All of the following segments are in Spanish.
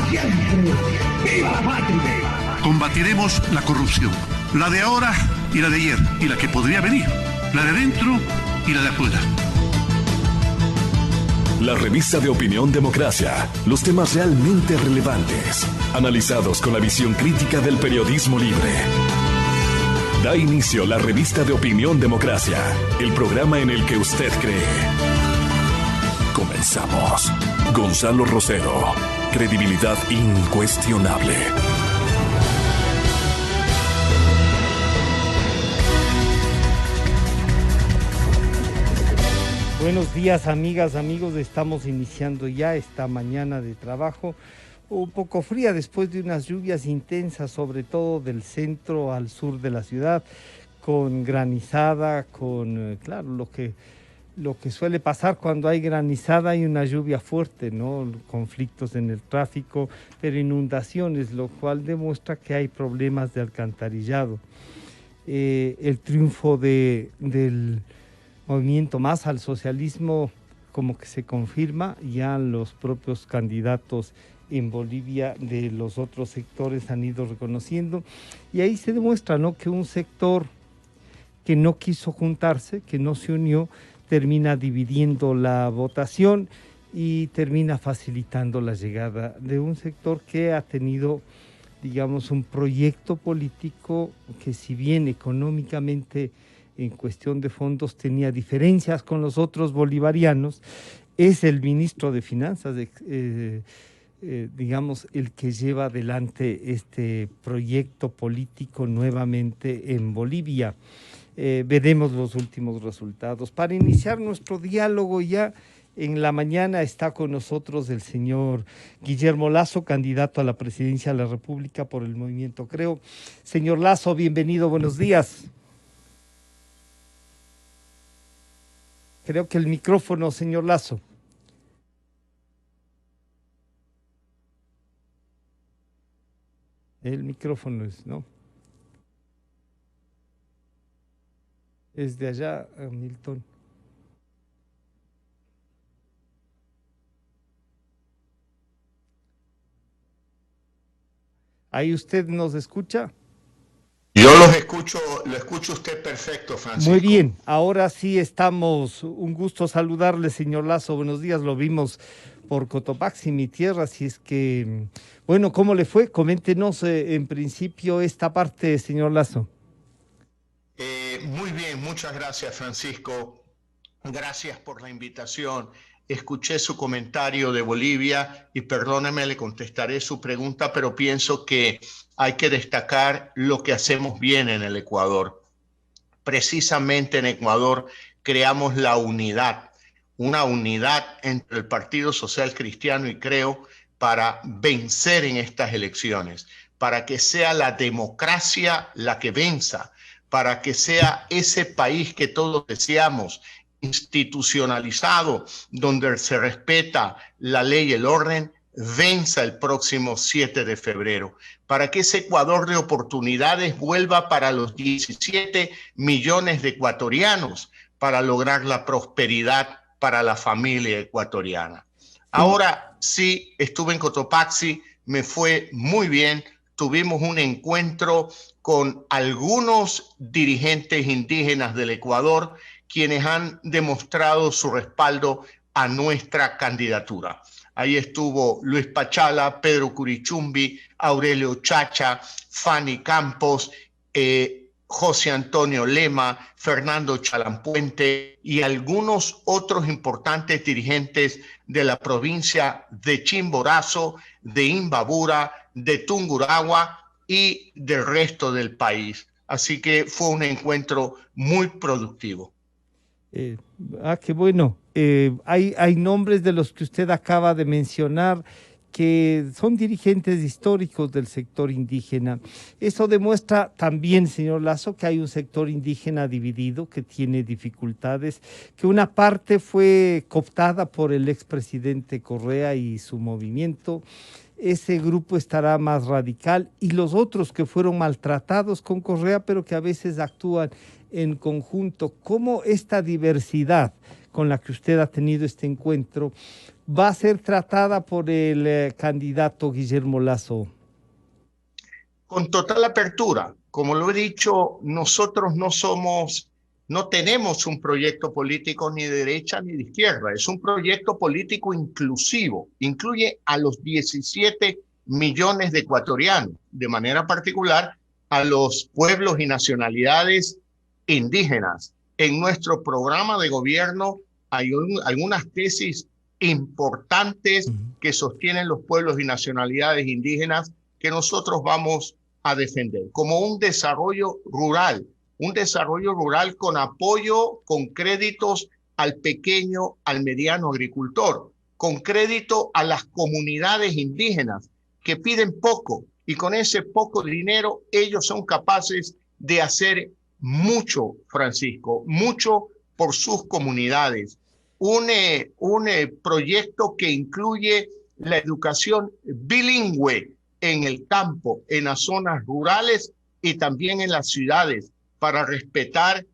siempre! ¡Viva la patria! Combatiremos la corrupción, la de ahora y la de ayer, y la que podría venir, la de dentro y la de afuera. La revista de opinión Democracia, los temas realmente relevantes, analizados con la visión crítica del periodismo libre. Da inicio la revista de opinión Democracia, el programa en el que usted cree. Comenzamos. Gonzalo Rosero, credibilidad incuestionable. Buenos días, amigas, amigos. Estamos iniciando ya esta mañana de trabajo, un poco fría después de unas lluvias intensas, sobre todo del centro al sur de la ciudad, con granizada, con, claro, lo que suele pasar cuando hay granizada y una lluvia fuerte, ¿no? Conflictos en el tráfico, pero inundaciones, lo cual demuestra que hay problemas de alcantarillado. El triunfo del movimiento Más al socialismo como que se confirma, ya los propios candidatos en Bolivia de los otros sectores han ido reconociendo, y ahí se demuestra, ¿no?, que un sector que no quiso juntarse, que no se unió, termina dividiendo la votación y termina facilitando la llegada de un sector que ha tenido, digamos, un proyecto político que, si bien económicamente en cuestión de fondos tenía diferencias con los otros bolivarianos, es el ministro de Finanzas, digamos, el que lleva adelante este proyecto político nuevamente en Bolivia. Veremos los últimos resultados. Para iniciar nuestro diálogo ya en la mañana está con nosotros el señor Guillermo Lasso, candidato a la presidencia de la República por el Movimiento Creo. Señor Lasso, bienvenido, buenos días. Creo que el micrófono, señor Lasso. El micrófono es, ¿no? Es de allá, Milton. ¿Ahí usted nos escucha? Yo los escucho, lo escucho usted perfecto, Francisco. Muy bien, ahora sí estamos. Un gusto saludarle, señor Lasso. Buenos días, lo vimos por Cotopaxi, mi tierra, así es que, bueno, ¿cómo le fue? Coméntenos en principio esta parte, señor Lasso. Muy bien, muchas gracias, Francisco. Gracias por la invitación. Escuché su comentario de Bolivia y perdóneme, le contestaré su pregunta, pero pienso que hay que destacar lo que hacemos bien en el Ecuador. Precisamente en Ecuador creamos la unidad, una unidad entre el Partido Social Cristiano y Creo para vencer en estas elecciones, para que sea la democracia la que venza, para que sea ese país que todos deseamos, institucionalizado, donde se respeta la ley y el orden, venza el próximo 7 de febrero, para que ese Ecuador de oportunidades vuelva para los 17 millones de ecuatorianos, para lograr la prosperidad para la familia ecuatoriana. Ahora sí, estuve en Cotopaxi, me fue muy bien, tuvimos un encuentro con algunos dirigentes indígenas del Ecuador, quienes han demostrado su respaldo a nuestra candidatura. Ahí estuvo Luis Pachala, Pedro Curichumbi, Aurelio Chacha, Fanny Campos, José Antonio Lema, Fernando Chalampuente y algunos otros importantes dirigentes de la provincia de Chimborazo, de Imbabura, de Tungurahua y del resto del país. Así que fue un encuentro muy productivo. Qué bueno. Hay nombres de los que usted acaba de mencionar que son dirigentes históricos del sector indígena. Eso demuestra también, señor Lasso, que hay un sector indígena dividido, que tiene dificultades, que una parte fue cooptada por el expresidente Correa y su movimiento. Ese grupo estará más radical, y los otros que fueron maltratados con Correa, pero que a veces actúan en conjunto. ¿Cómo esta diversidad con la que usted ha tenido este encuentro va a ser tratada por el candidato Guillermo Lasso? Con total apertura. Como lo he dicho, nosotros no tenemos un proyecto político ni de derecha ni de izquierda. Es un proyecto político inclusivo. Incluye a los 17 millones de ecuatorianos, de manera particular a los pueblos y nacionalidades indígenas. En nuestro programa de gobierno hay algunas tesis importantes que sostienen los pueblos y nacionalidades indígenas que nosotros vamos a defender, como un desarrollo rural con apoyo, con créditos al pequeño, al mediano agricultor, con crédito a las comunidades indígenas que piden poco y con ese poco dinero ellos son capaces de hacer mucho, Francisco, mucho por sus comunidades. Un proyecto que incluye la educación bilingüe en el campo, en las zonas rurales y también en las ciudades, para respetar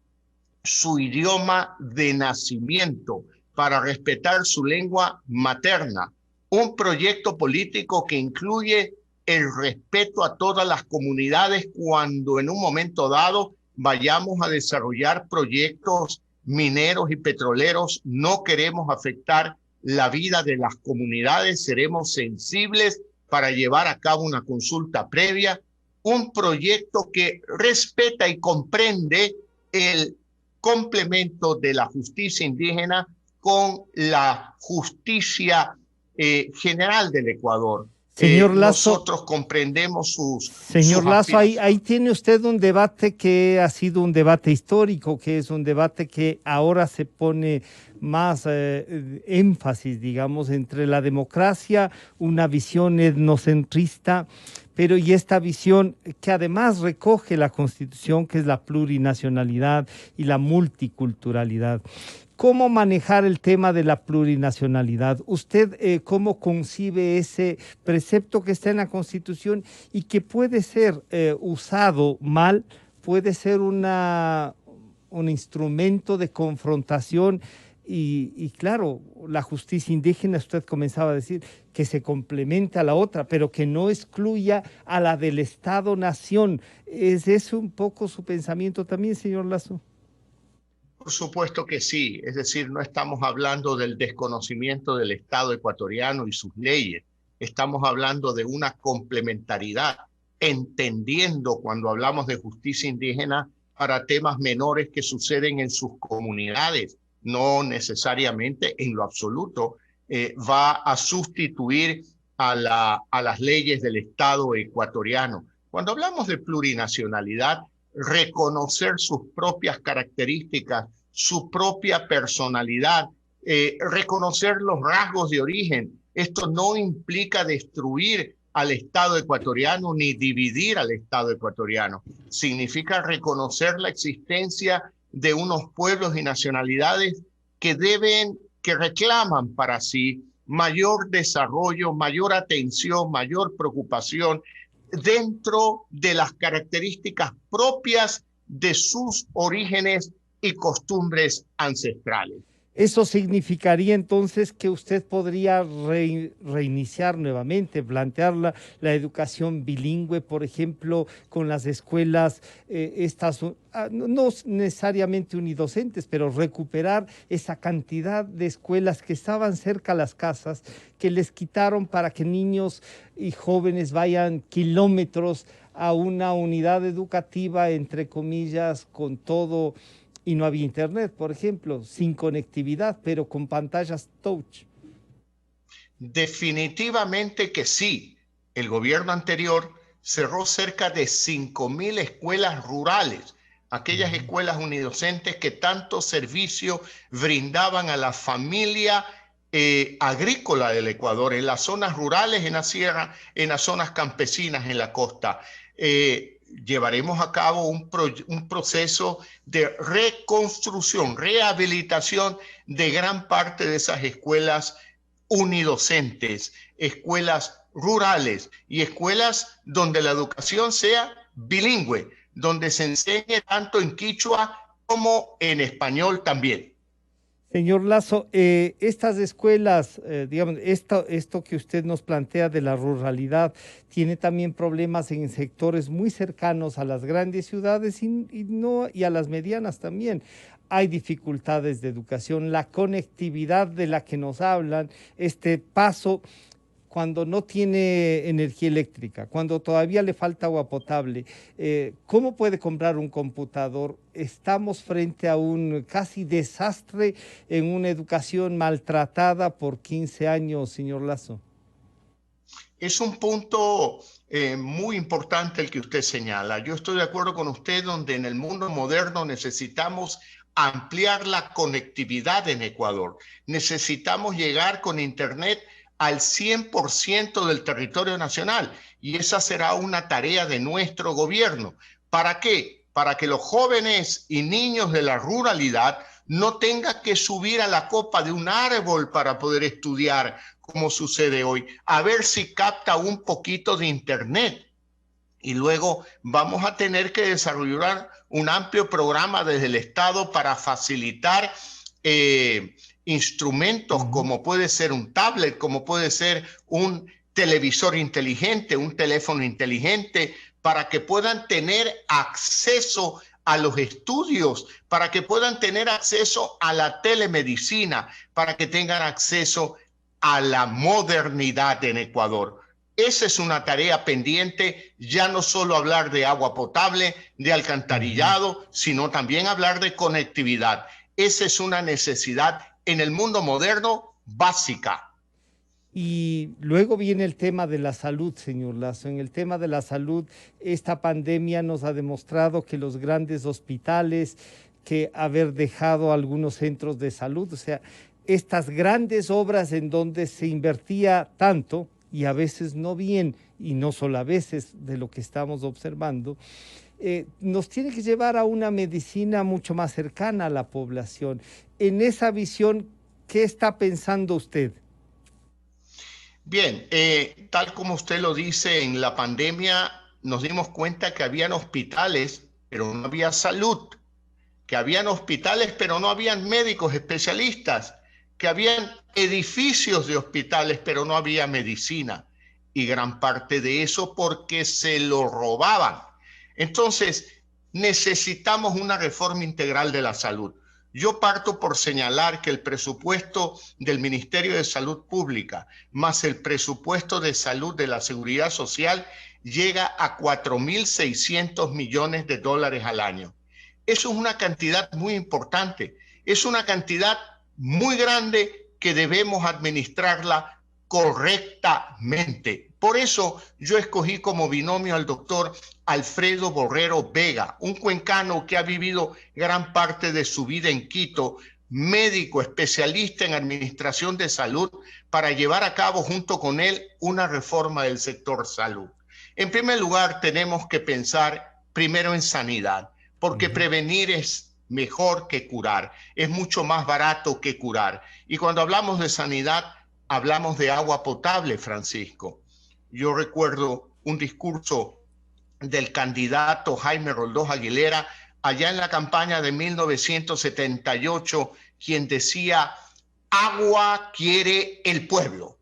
su idioma de nacimiento, para respetar su lengua materna. Un proyecto político que incluye el respeto a todas las comunidades cuando en un momento dado vayamos a desarrollar proyectos mineros y petroleros. No queremos afectar la vida de las comunidades, seremos sensibles para llevar a cabo una consulta previa, un proyecto que respeta y comprende el complemento de la justicia indígena con la justicia general del Ecuador. Señor Lasso, nosotros comprendemos sus Lasso, ahí tiene usted un debate que ha sido un debate histórico, que es un debate que ahora se pone más énfasis, digamos, entre la democracia, una visión etnocentrista, pero y esta visión que además recoge la Constitución, que es la plurinacionalidad y la multiculturalidad. ¿Cómo manejar el tema de la plurinacionalidad? ¿Usted cómo concibe ese precepto que está en la Constitución y que puede ser usado mal, puede ser un instrumento de confrontación? Y claro, la justicia indígena, usted comenzaba a decir, que se complementa a la otra, pero que no excluya a la del Estado-nación. ¿Es eso un poco su pensamiento también, señor Lasso? Por supuesto que sí, es decir, no estamos hablando del desconocimiento del Estado ecuatoriano y sus leyes, estamos hablando de una complementariedad, entendiendo cuando hablamos de justicia indígena para temas menores que suceden en sus comunidades, no necesariamente en lo absoluto va a sustituir a las leyes del Estado ecuatoriano. Cuando hablamos de plurinacionalidad, reconocer sus propias características, su propia personalidad, reconocer los rasgos de origen. Esto no implica destruir al Estado ecuatoriano ni dividir al Estado ecuatoriano. Significa reconocer la existencia de unos pueblos y nacionalidades que reclaman para sí mayor desarrollo, mayor atención, mayor preocupación, dentro de las características propias de sus orígenes y costumbres ancestrales. Eso significaría entonces que usted podría reiniciar nuevamente, plantear la educación bilingüe, por ejemplo, con las escuelas, no necesariamente unidocentes, pero recuperar esa cantidad de escuelas que estaban cerca a las casas, que les quitaron para que niños y jóvenes vayan kilómetros a una unidad educativa, entre comillas, con todo. Y no había internet, por ejemplo, sin conectividad, pero con pantallas touch. Definitivamente que sí. El gobierno anterior cerró cerca de 5.000 escuelas rurales, aquellas escuelas unidocentes que tanto servicio brindaban a la familia agrícola del Ecuador, en las zonas rurales, en la sierra, en las zonas campesinas, en la costa. Llevaremos a cabo un proceso de reconstrucción, rehabilitación de gran parte de esas escuelas unidocentes, escuelas rurales y escuelas donde la educación sea bilingüe, donde se enseñe tanto en quichua como en español también. Señor Lazo, estas escuelas, digamos, esto que usted nos plantea de la ruralidad, tiene también problemas en sectores muy cercanos a las grandes ciudades y a las medianas también. Hay dificultades de educación, la conectividad de la que nos hablan, este paso cuando no tiene energía eléctrica, cuando todavía le falta agua potable, ¿cómo puede comprar un computador? Estamos frente a un casi desastre en una educación maltratada por 15 años, señor Lazo. Es un punto muy importante el que usted señala. Yo estoy de acuerdo con usted donde en el mundo moderno necesitamos ampliar la conectividad en Ecuador. Necesitamos llegar con Internet al 100% del territorio nacional, y esa será una tarea de nuestro gobierno. ¿Para qué? Para que los jóvenes y niños de la ruralidad no tengan que subir a la copa de un árbol para poder estudiar, como sucede hoy. A ver si capta un poquito de Internet. Y luego vamos a tener que desarrollar un amplio programa desde el Estado para facilitar instrumentos como puede ser un tablet, como puede ser un televisor inteligente, un teléfono inteligente, para que puedan tener acceso a los estudios, para que puedan tener acceso a la telemedicina, para que tengan acceso a la modernidad en Ecuador. Esa es una tarea pendiente, ya no solo hablar de agua potable, de alcantarillado, sino también hablar de conectividad. Esa es una necesidad en el mundo moderno básica. Y luego viene el tema de la salud, señor Lazo. En el tema de la salud, esta pandemia nos ha demostrado que los grandes hospitales, que haber dejado algunos centros de salud, o sea, estas grandes obras en donde se invertía tanto, y a veces no bien, y no solo a veces de lo que estamos observando, nos tiene que llevar a una medicina mucho más cercana a la población. En esa visión, ¿qué está pensando usted? Bien, tal como usted lo dice, en la pandemia nos dimos cuenta que habían hospitales, pero no había salud, que habían hospitales, pero no habían médicos especialistas, que habían edificios de hospitales, pero no había medicina. Y gran parte de eso porque se lo robaban. Entonces, necesitamos una reforma integral de la salud. Yo parto por señalar que el presupuesto del Ministerio de Salud Pública más el presupuesto de salud de la Seguridad Social llega a 4.600 millones de dólares al año. Eso es una cantidad muy importante. Es una cantidad muy grande que debemos administrarla correctamente. Por eso yo escogí como binomio al doctor Alfredo Borrero Vega, un cuencano que ha vivido gran parte de su vida en Quito, médico especialista en administración de salud, para llevar a cabo junto con él una reforma del sector salud. En primer lugar, tenemos que pensar primero en sanidad, porque prevenir es mejor que curar, es mucho más barato que curar. Y cuando hablamos de sanidad, hablamos de agua potable, Francisco. Yo recuerdo un discurso del candidato Jaime Roldós Aguilera allá en la campaña de 1978, quien decía: agua quiere el pueblo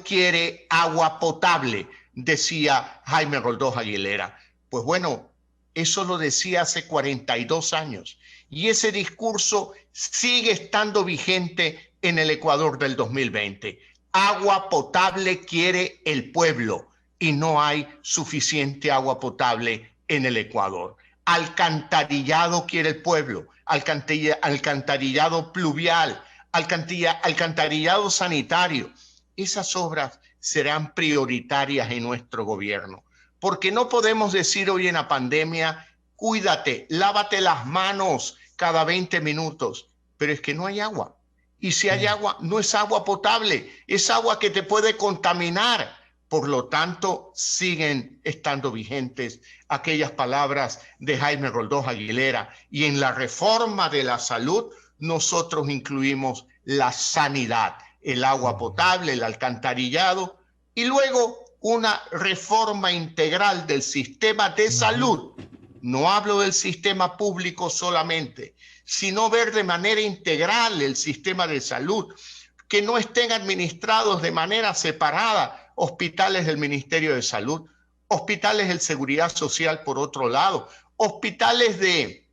quiere agua potable, decía Jaime Roldós Aguilera. Pues bueno, eso lo decía hace 42 años y ese discurso sigue estando vigente en el Ecuador del 2020. Agua potable quiere el pueblo y no hay suficiente agua potable en el Ecuador. Alcantarillado quiere el pueblo, alcantarillado pluvial, alcantarillado sanitario. Esas obras serán prioritarias en nuestro gobierno, porque no podemos decir hoy en la pandemia: cuídate, lávate las manos cada 20 minutos, pero es que no hay agua. Y si hay agua, no es agua potable, es agua que te puede contaminar. Por lo tanto, siguen estando vigentes aquellas palabras de Jaime Roldós Aguilera. Y en la reforma de la salud, nosotros incluimos la sanidad, el agua potable, el alcantarillado, y luego una reforma integral del sistema de salud. No hablo del sistema público solamente, sino ver de manera integral el sistema de salud, que no estén administrados de manera separada hospitales del Ministerio de Salud, hospitales de Seguridad Social por otro lado, hospitales de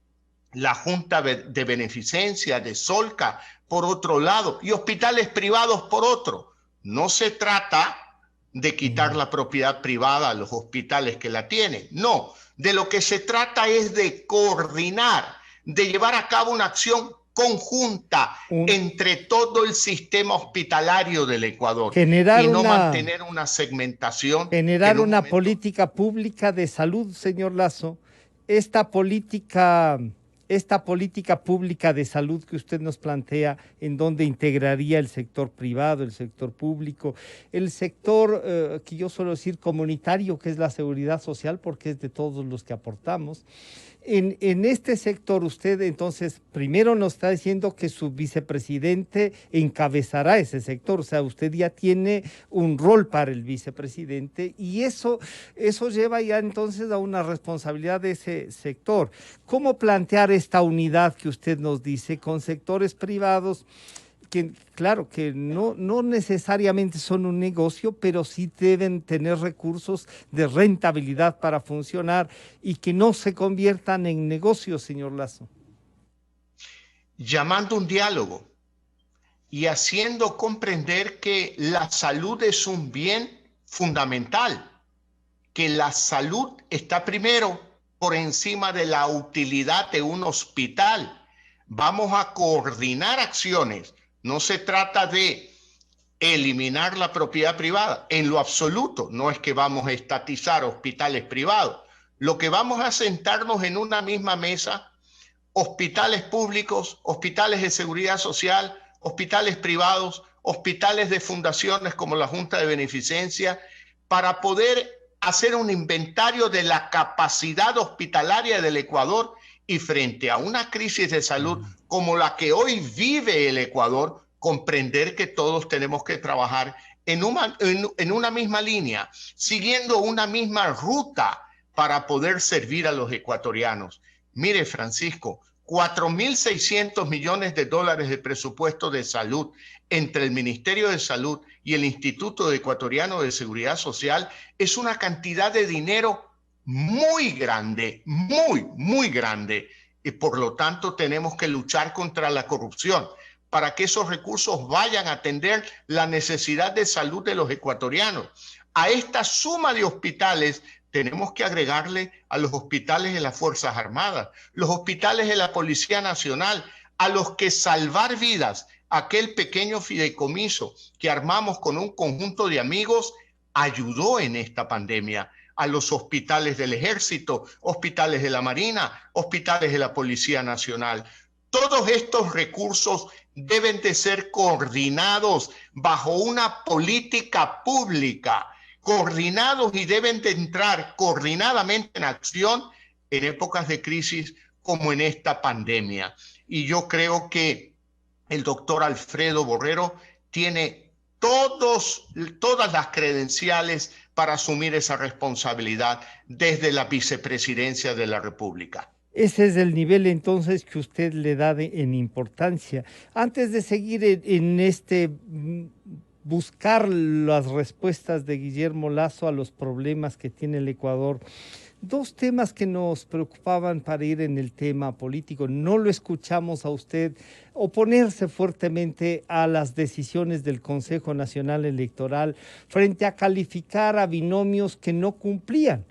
la Junta de Beneficencia, de Solca por otro lado, y hospitales privados por otro. No se trata de quitar la propiedad privada a los hospitales que la tienen, no. De lo que se trata es de coordinar, de llevar a cabo una acción conjunta entre todo el sistema hospitalario del Ecuador y no mantener una segmentación. Generar una política pública de salud, señor Lasso. Esta política pública de salud que usted nos plantea, en donde integraría el sector privado, el sector público, el sector que yo suelo decir comunitario, que es la seguridad social, porque es de todos los que aportamos. En este sector usted entonces primero nos está diciendo que su vicepresidente encabezará ese sector, o sea, usted ya tiene un rol para el vicepresidente y eso lleva ya entonces a una responsabilidad de ese sector. ¿Cómo plantear esta unidad que usted nos dice con sectores privados? Que, claro, que no necesariamente son un negocio, pero sí deben tener recursos de rentabilidad para funcionar y que no se conviertan en negocios, señor Lasso. Llamando un diálogo y haciendo comprender que la salud es un bien fundamental, que la salud está primero por encima de la utilidad de un hospital. Vamos a coordinar acciones. No se trata de eliminar la propiedad privada, en lo absoluto. No es que vamos a estatizar hospitales privados. Lo que vamos a sentarnos en una misma mesa, hospitales públicos, hospitales de seguridad social, hospitales privados, hospitales de fundaciones como la Junta de Beneficencia, para poder hacer un inventario de la capacidad hospitalaria del Ecuador y frente a una crisis de salud como la que hoy vive el Ecuador, comprender que todos tenemos que trabajar en una misma línea, siguiendo una misma ruta para poder servir a los ecuatorianos. Mire, Francisco, 4.600 millones de dólares de presupuesto de salud entre el Ministerio de Salud y el Instituto Ecuatoriano de Seguridad Social es una cantidad de dinero muy grande, muy grande. Y por lo tanto tenemos que luchar contra la corrupción para que esos recursos vayan a atender la necesidad de salud de los ecuatorianos. A esta suma de hospitales tenemos que agregarle a los hospitales de las Fuerzas Armadas, los hospitales de la Policía Nacional, a los que salvar vidas, aquel pequeño fideicomiso que armamos con un conjunto de amigos, ayudó en esta pandemia. A los hospitales del Ejército, hospitales de la Marina, hospitales de la Policía Nacional. Todos estos recursos deben de ser coordinados bajo una política pública, coordinados y deben de entrar coordinadamente en acción en épocas de crisis como en esta pandemia. Y yo creo que el doctor Alfredo Borrero tiene todas las credenciales para asumir esa responsabilidad desde la vicepresidencia de la República. Ese es el nivel entonces que usted le da en importancia. Antes de seguir en buscar las respuestas de Guillermo Lasso a los problemas que tiene el Ecuador, dos temas que nos preocupaban para ir en el tema político. No lo escuchamos a usted oponerse fuertemente a las decisiones del Consejo Nacional Electoral frente a calificar a binomios que no cumplían.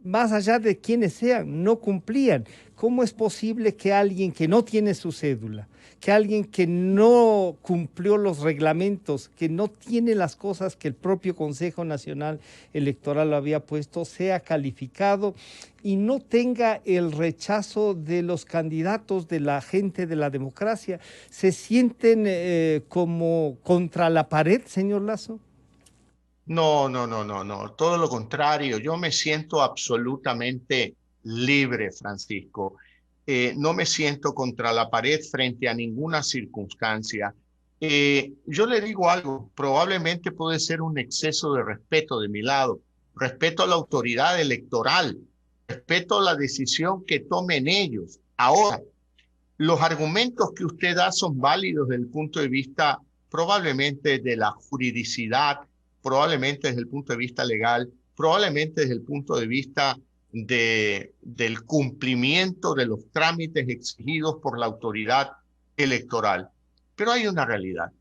Más allá de quienes sean, no cumplían. ¿Cómo es posible que alguien que no tiene su cédula, que alguien que no cumplió los reglamentos, que no tiene las cosas que el propio Consejo Nacional Electoral había puesto, sea calificado y no tenga el rechazo de los candidatos, de la gente de la democracia? ¿Se sienten como contra la pared, señor Lasso? No, todo lo contrario. Yo me siento absolutamente libre, Francisco. No me siento contra la pared frente a ninguna circunstancia. Yo le digo algo, probablemente puede ser un exceso de respeto de mi lado, respeto a la autoridad electoral, respeto a la decisión que tomen ellos. Ahora, los argumentos que usted da son válidos desde el punto de vista probablemente de la juridicidad, probablemente desde el punto de vista legal, probablemente desde el punto de vista del cumplimiento de los trámites exigidos por la autoridad electoral. Pero hay una realidad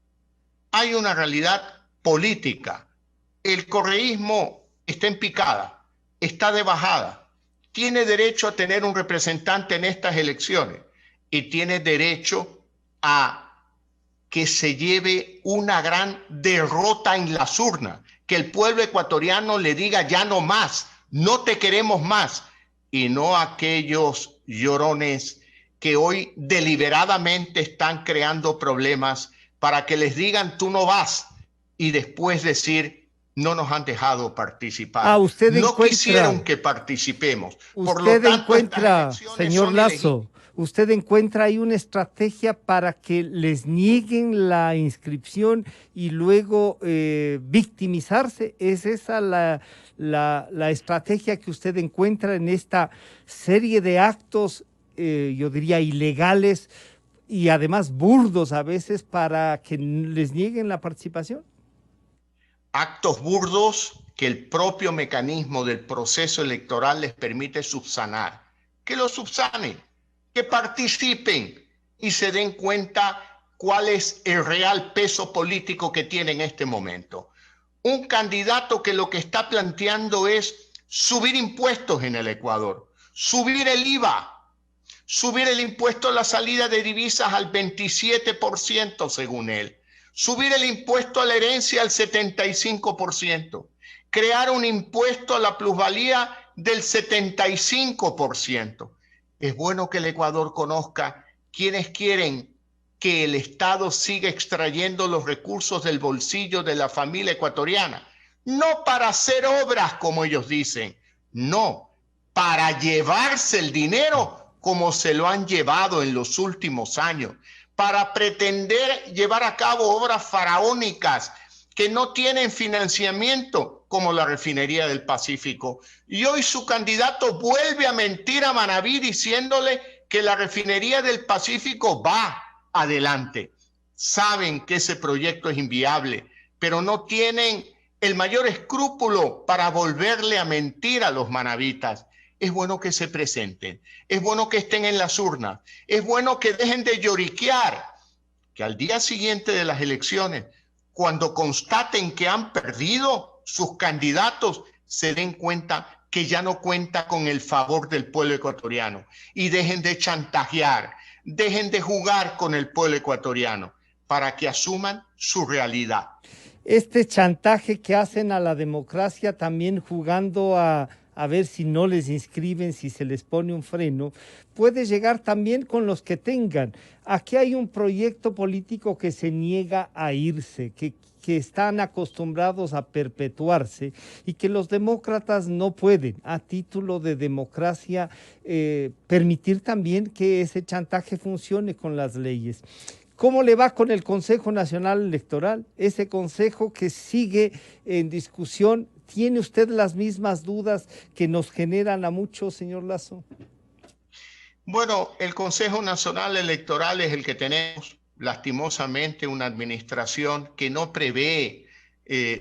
política. El correísmo está en picada, está de bajada, tiene derecho a tener un representante en estas elecciones y tiene derecho a que se lleve una gran derrota en las urnas, que el pueblo ecuatoriano le diga ya no más, no te queremos más, y no aquellos llorones que hoy deliberadamente están creando problemas para que les digan tú no vas y después decir no nos han dejado participar. No quisieron que participemos. Por lo tanto, encuentra, señor Lasso, usted encuentra ahí una estrategia para que les nieguen la inscripción y luego victimizarse. ¿Es esa la estrategia que usted encuentra en esta serie de actos, yo diría, ilegales y además burdos a veces para que les nieguen la participación? Actos burdos que el propio mecanismo del proceso electoral les permite subsanar. Que lo subsanen, que participen y se den cuenta cuál es el real peso político que tiene en este momento. Un candidato que lo que está planteando es subir impuestos en el Ecuador, subir el IVA, subir el impuesto a la salida de divisas al 27% según él, subir el impuesto a la herencia al 75%, crear un impuesto a la plusvalía del 75%. Es bueno que el Ecuador conozca quienes quieren que el Estado siga extrayendo los recursos del bolsillo de la familia ecuatoriana, no para hacer obras como ellos dicen, no, para llevarse el dinero como se lo han llevado en los últimos años, para pretender llevar a cabo obras faraónicas que no tienen financiamiento, como la refinería del Pacífico. Y hoy su candidato vuelve a mentir a Manaví diciéndole que la refinería del Pacífico va adelante. Saben que ese proyecto es inviable, pero no tienen el mayor escrúpulo para volverle a mentir a los manavitas. Es bueno que se presenten, es bueno que estén en las urnas, es bueno que dejen de lloriquear, que al día siguiente de las elecciones, cuando constaten que han perdido sus candidatos, se den cuenta que ya no cuenta con el favor del pueblo ecuatoriano y dejen de chantajear, dejen de jugar con el pueblo ecuatoriano para que asuman su realidad. Este chantaje que hacen a la democracia, también jugando a ver si no les inscriben, si se les pone un freno, puede llegar también con los que tengan. Aquí hay un proyecto político que se niega a irse, que están acostumbrados a perpetuarse y que los demócratas no pueden, a título de democracia, permitir también que ese chantaje funcione con las leyes. ¿Cómo le va con el Consejo Nacional Electoral? Ese consejo que sigue en discusión. ¿Tiene usted las mismas dudas que nos generan a muchos, señor Lasso? Bueno, el Consejo Nacional Electoral es el que tenemos, lastimosamente, una administración que no prevé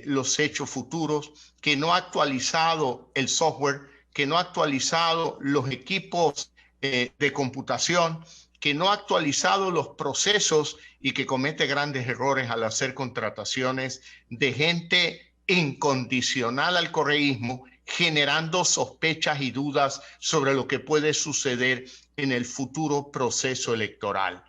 los hechos futuros, que no ha actualizado el software, que no ha actualizado los equipos de computación, que no ha actualizado los procesos y que comete grandes errores al hacer contrataciones de gente incondicional al correísmo, generando sospechas y dudas sobre lo que puede suceder en el futuro proceso electoral.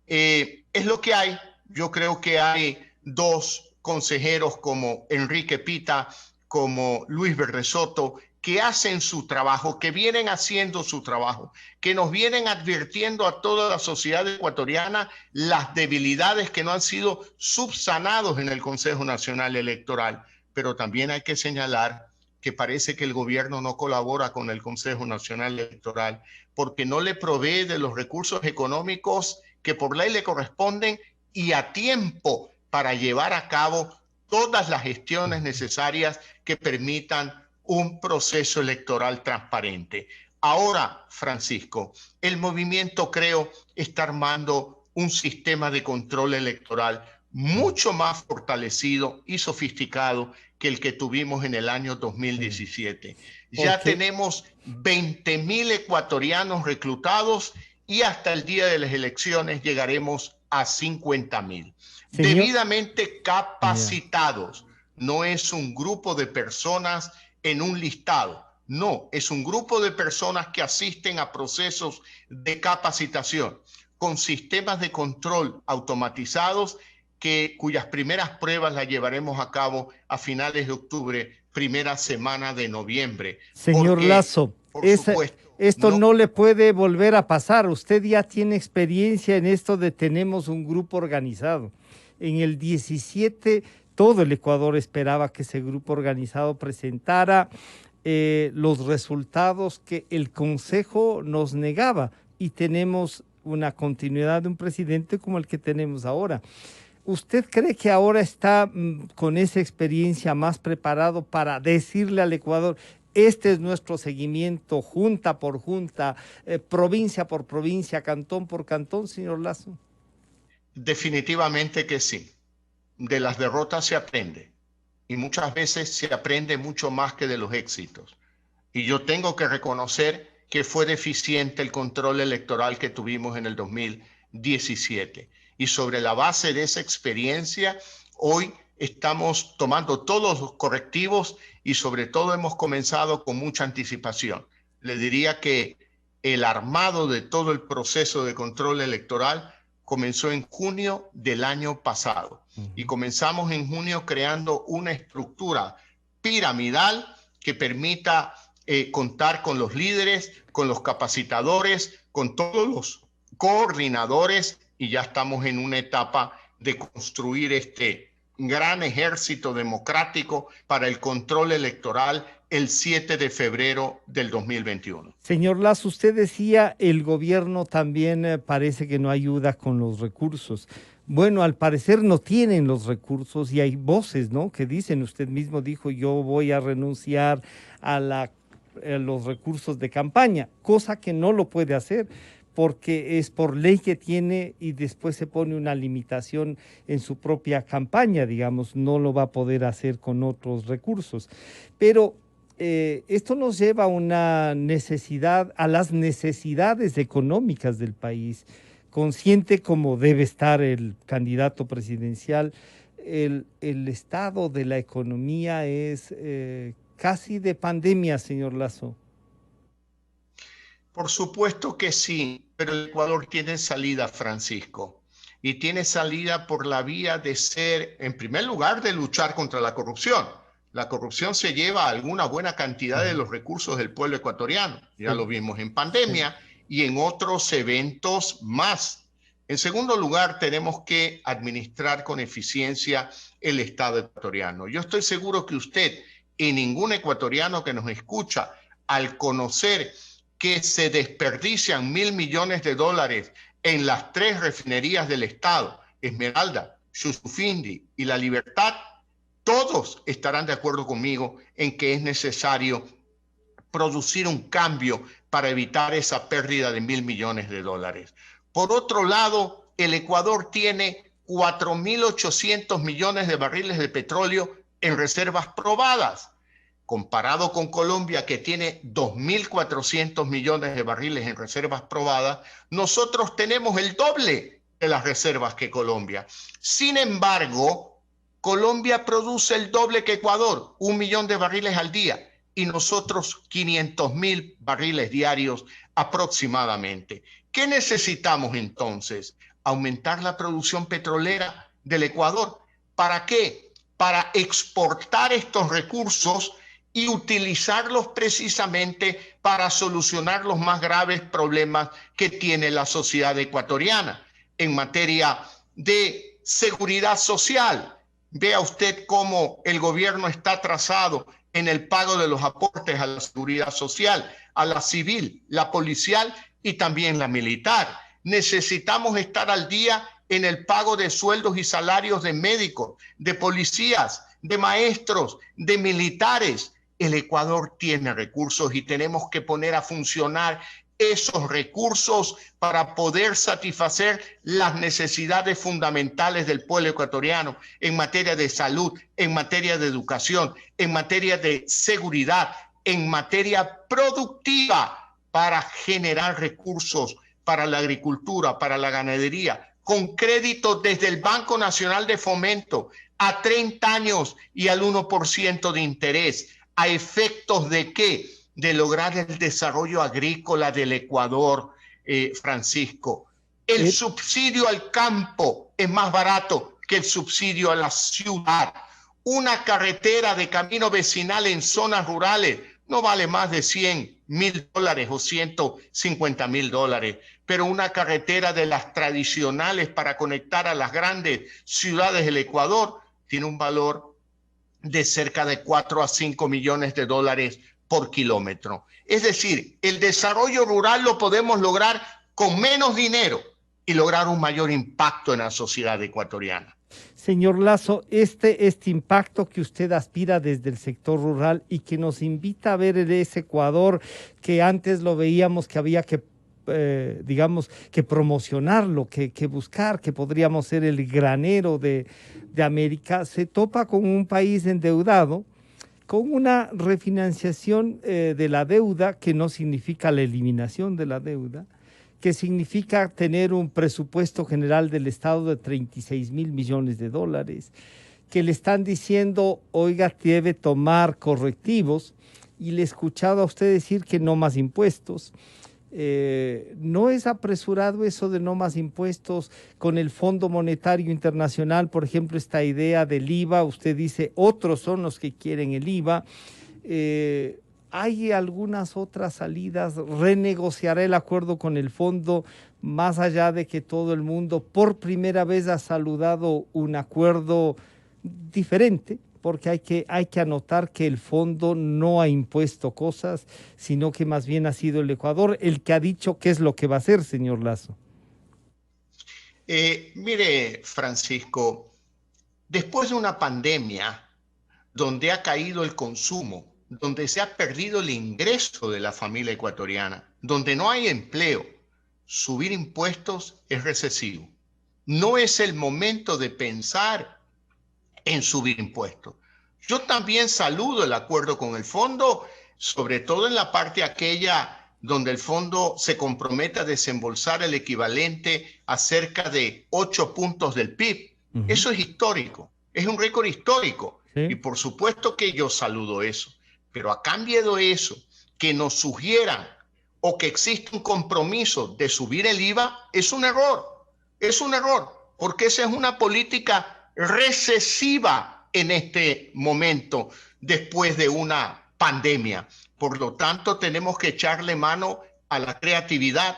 Es lo que hay. Yo creo que hay dos consejeros como Enrique Pita, como Luis Berresoto, que hacen su trabajo, que vienen haciendo su trabajo, que nos vienen advirtiendo a toda la sociedad ecuatoriana las debilidades que no han sido subsanados en el Consejo Nacional Electoral. Pero también hay que señalar que parece que el gobierno no colabora con el Consejo Nacional Electoral porque no le provee de los recursos económicos que por ley le corresponden y a tiempo para llevar a cabo todas las gestiones necesarias que permitan un proceso electoral transparente. Ahora, Francisco, el movimiento, creo, está armando un sistema de control electoral mucho más fortalecido y sofisticado que el que tuvimos en el año 2017. Ya tenemos 20.000 ecuatorianos reclutados y hasta el día de las elecciones llegaremos a 50.000. Debidamente capacitados. No es un grupo de personas en un listado. No, es un grupo de personas que asisten a procesos de capacitación con sistemas de control automatizados cuyas primeras pruebas las llevaremos a cabo a finales de octubre, primera semana de noviembre. Señor Lasso, esto no le puede volver a pasar. Usted ya tiene experiencia en esto de tenemos un grupo organizado. En el 17 todo el Ecuador esperaba que ese grupo organizado presentara los resultados que el Consejo nos negaba, y tenemos una continuidad de un presidente como el que tenemos ahora. ¿Usted cree que ahora está con esa experiencia más preparado para decirle al Ecuador, este es nuestro seguimiento, junta por junta, provincia por provincia, cantón por cantón, señor Lasso? Definitivamente que sí. De las derrotas se aprende, y muchas veces se aprende mucho más que de los éxitos. Y yo tengo que reconocer que fue deficiente el control electoral que tuvimos en el 2017. Y sobre la base de esa experiencia, hoy estamos tomando todos los correctivos y sobre todo hemos comenzado con mucha anticipación. Le diría que el armado de todo el proceso de control electoral comenzó en junio del año pasado. Y comenzamos en junio creando una estructura piramidal que permita contar con los líderes, con los capacitadores, con todos los coordinadores, y ya estamos en una etapa de construir este gran ejército democrático para el control electoral el 7 de febrero del 2021. Señor Lasso, usted decía el gobierno también parece que no ayuda con los recursos. Bueno, al parecer no tienen los recursos y hay voces, ¿no?, que dicen, usted mismo dijo, yo voy a renunciar a los recursos de campaña, cosa que no lo puede hacer porque es por ley que tiene, y después se pone una limitación en su propia campaña, digamos, no lo va a poder hacer con otros recursos. Pero esto nos lleva a una necesidad, a las necesidades económicas del país. Consciente como debe estar el candidato presidencial, el estado de la economía es casi de pandemia, señor Lasso. Por supuesto que sí, pero el Ecuador tiene salida, Francisco, y tiene salida por la vía de ser, en primer lugar, de luchar contra la corrupción. La corrupción se lleva alguna buena cantidad de los recursos del pueblo ecuatoriano. Ya lo vimos en pandemia y en otros eventos más. En segundo lugar, tenemos que administrar con eficiencia el Estado ecuatoriano. Yo estoy seguro que usted y ningún ecuatoriano que nos escucha, al conocer que se desperdician $1.000 millones en las 3 refinerías del Estado, Esmeralda, Shushufindi y La Libertad, todos estarán de acuerdo conmigo en que es necesario producir un cambio para evitar esa pérdida de $1.000 millones. Por otro lado, el Ecuador tiene 4.800 millones de barriles de petróleo en reservas probadas. Comparado con Colombia, que tiene 2.400 millones de barriles en reservas probadas, nosotros tenemos el doble de las reservas que Colombia. Sin embargo, Colombia produce el doble que Ecuador, 1 millón de barriles al día, y nosotros 500.000 barriles diarios aproximadamente. ¿Qué necesitamos entonces? Aumentar la producción petrolera del Ecuador. ¿Para qué? Para exportar estos recursos y utilizarlos precisamente para solucionar los más graves problemas que tiene la sociedad ecuatoriana en materia de seguridad social. Vea usted cómo el gobierno está atrasado en el pago de los aportes a la seguridad social, a la civil, la policial y también la militar. Necesitamos estar al día en el pago de sueldos y salarios de médicos, de policías, de maestros, de militares. El Ecuador tiene recursos y tenemos que poner a funcionar esos recursos para poder satisfacer las necesidades fundamentales del pueblo ecuatoriano en materia de salud, en materia de educación, en materia de seguridad, en materia productiva, para generar recursos para la agricultura, para la ganadería, con crédito desde el Banco Nacional de Fomento a 30 años y al 1% de interés. ¿A efectos de qué? De lograr el desarrollo agrícola del Ecuador, Francisco. El subsidio al campo es más barato que el subsidio a la ciudad. Una carretera de camino vecinal en zonas rurales no vale más de $100,000 o $150,000, pero una carretera de las tradicionales para conectar a las grandes ciudades del Ecuador tiene un valor de cerca de 4 a 5 millones de dólares por kilómetro. Es decir, el desarrollo rural lo podemos lograr con menos dinero y lograr un mayor impacto en la sociedad ecuatoriana. Señor Lasso, este impacto que usted aspira desde el sector rural y que nos invita a ver ese Ecuador que antes lo veíamos que había que, digamos, que promocionarlo, que buscar, que podríamos ser el granero de América, se topa con un país endeudado, con una refinanciación de la deuda que no significa la eliminación de la deuda, que significa tener un presupuesto general del Estado de 36,000 millones de dólares, que le están diciendo, oiga, debe tomar correctivos, y le he escuchado a usted decir que no más impuestos. ¿No es apresurado eso de no más impuestos con el Fondo Monetario Internacional? Por ejemplo, esta idea del IVA, usted dice, otros son los que quieren el IVA. ¿Hay algunas otras salidas? ¿Renegociará el acuerdo con el fondo, más allá de que todo el mundo por primera vez ha saludado un acuerdo diferente? Porque hay que anotar que el fondo no ha impuesto cosas, sino que más bien ha sido el Ecuador el que ha dicho qué es lo que va a hacer, señor Lasso. Mire, Francisco, después de una pandemia donde ha caído el consumo, donde se ha perdido el ingreso de la familia ecuatoriana, donde no hay empleo, subir impuestos es recesivo. No es el momento de pensar en subir impuestos. Yo también saludo el acuerdo con el fondo, sobre todo en la parte aquella donde el fondo se compromete a desembolsar el equivalente a cerca de 8 puntos del PIB. Eso es histórico, es un récord histórico. ¿Sí? Y por supuesto que yo saludo eso. Pero a cambio de eso, que nos sugieran o que existe un compromiso de subir el IVA, es un error. Es un error, porque esa es una política recesiva en este momento, después de una pandemia. Por lo tanto, tenemos que echarle mano a la creatividad,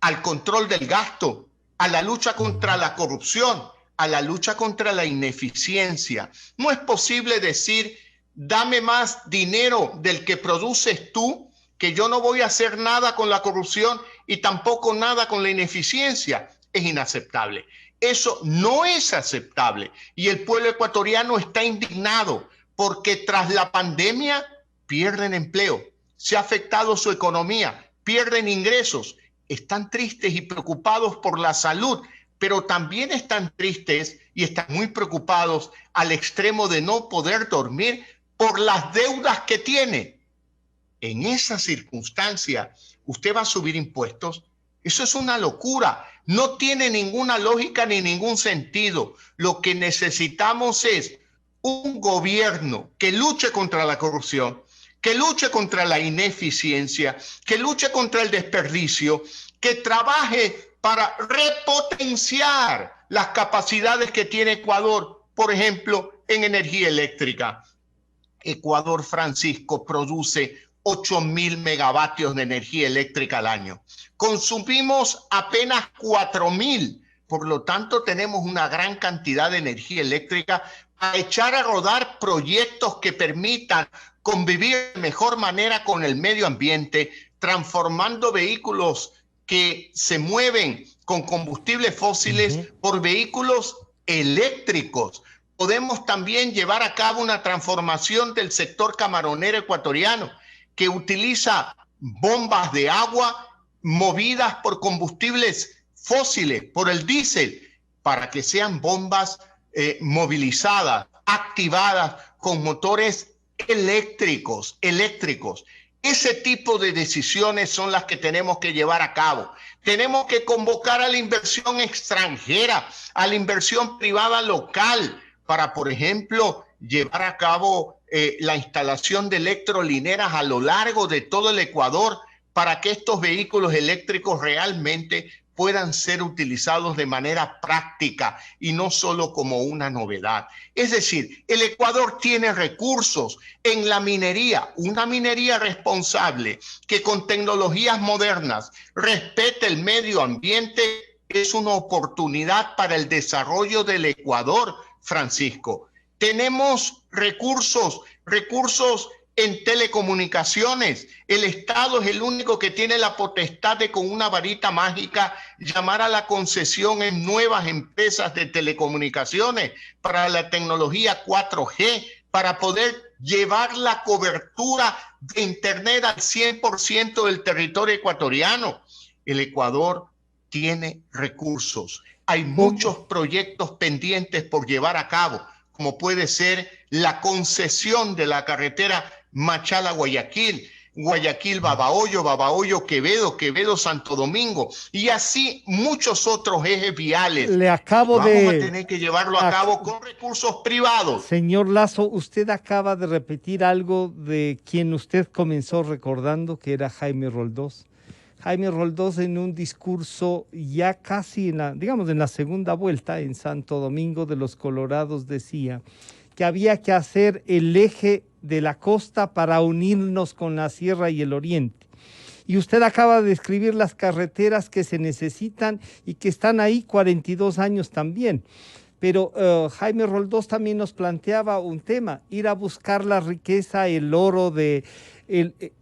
al control del gasto, a la lucha contra la corrupción, a la lucha contra la ineficiencia. No es posible decir, dame más dinero del que produces tú, que yo no voy a hacer nada con la corrupción y tampoco nada con la ineficiencia. Es inaceptable. Eso no es aceptable. Y el pueblo ecuatoriano está indignado porque tras la pandemia pierden empleo, se ha afectado su economía, pierden ingresos, están tristes y preocupados por la salud, pero también están tristes y están muy preocupados al extremo de no poder dormir por las deudas que tiene. En esa circunstancia, ¿usted va a subir impuestos? Eso es una locura. No tiene ninguna lógica ni ningún sentido. Lo que necesitamos es un gobierno que luche contra la corrupción, que luche contra la ineficiencia, que luche contra el desperdicio, que trabaje para repotenciar las capacidades que tiene Ecuador, por ejemplo, en energía eléctrica. Ecuador, Francisco, produce 8,000 megavatios de energía eléctrica al año. Consumimos apenas 4,000. Por lo tanto, tenemos una gran cantidad de energía eléctrica a echar a rodar proyectos que permitan convivir de mejor manera con el medio ambiente, transformando vehículos que se mueven con combustibles fósiles por vehículos eléctricos. podemos también llevar a cabo una transformación del sector camaronero ecuatoriano que utiliza bombas de agua movidas por combustibles fósiles, por el diésel, para que sean bombas movilizadas, activadas con motores eléctricos. Ese tipo de decisiones son las que tenemos que llevar a cabo. Tenemos que convocar a la inversión extranjera, a la inversión privada local, para, por ejemplo, llevar a cabo la instalación de electrolineras a lo largo de todo el Ecuador, para que estos vehículos eléctricos realmente puedan ser utilizados de manera práctica y no solo como una novedad. Es decir, el Ecuador tiene recursos en la minería, una minería responsable que con tecnologías modernas respete el medio ambiente, es una oportunidad para el desarrollo del Ecuador, Francisco. Tenemos recursos en telecomunicaciones. El Estado es el único que tiene la potestad de, con una varita mágica, llamar a la concesión en nuevas empresas de telecomunicaciones para la tecnología 4G, para poder llevar la cobertura de Internet al 100% del territorio ecuatoriano. El Ecuador tiene recursos. Hay muchos proyectos pendientes por llevar a cabo, como puede ser la concesión de la carretera Machala-Guayaquil, Guayaquil-Babahoyo, Babahoyo-Quevedo, Quevedo-Santo Domingo, y así muchos otros ejes viales. Vamos a tener que llevarlo a cabo con recursos privados. Señor Lazo, usted acaba de repetir algo de quien usted comenzó recordando, que era Jaime Roldós. Jaime Roldós, en un discurso ya casi en la segunda vuelta en Santo Domingo de los Colorados, decía que había que hacer el eje de la costa para unirnos con la sierra y el oriente. Y usted acaba de describir las carreteras que se necesitan y que están ahí 42 años también. Pero Jaime Roldós también nos planteaba un tema, ir a buscar la riqueza, el oro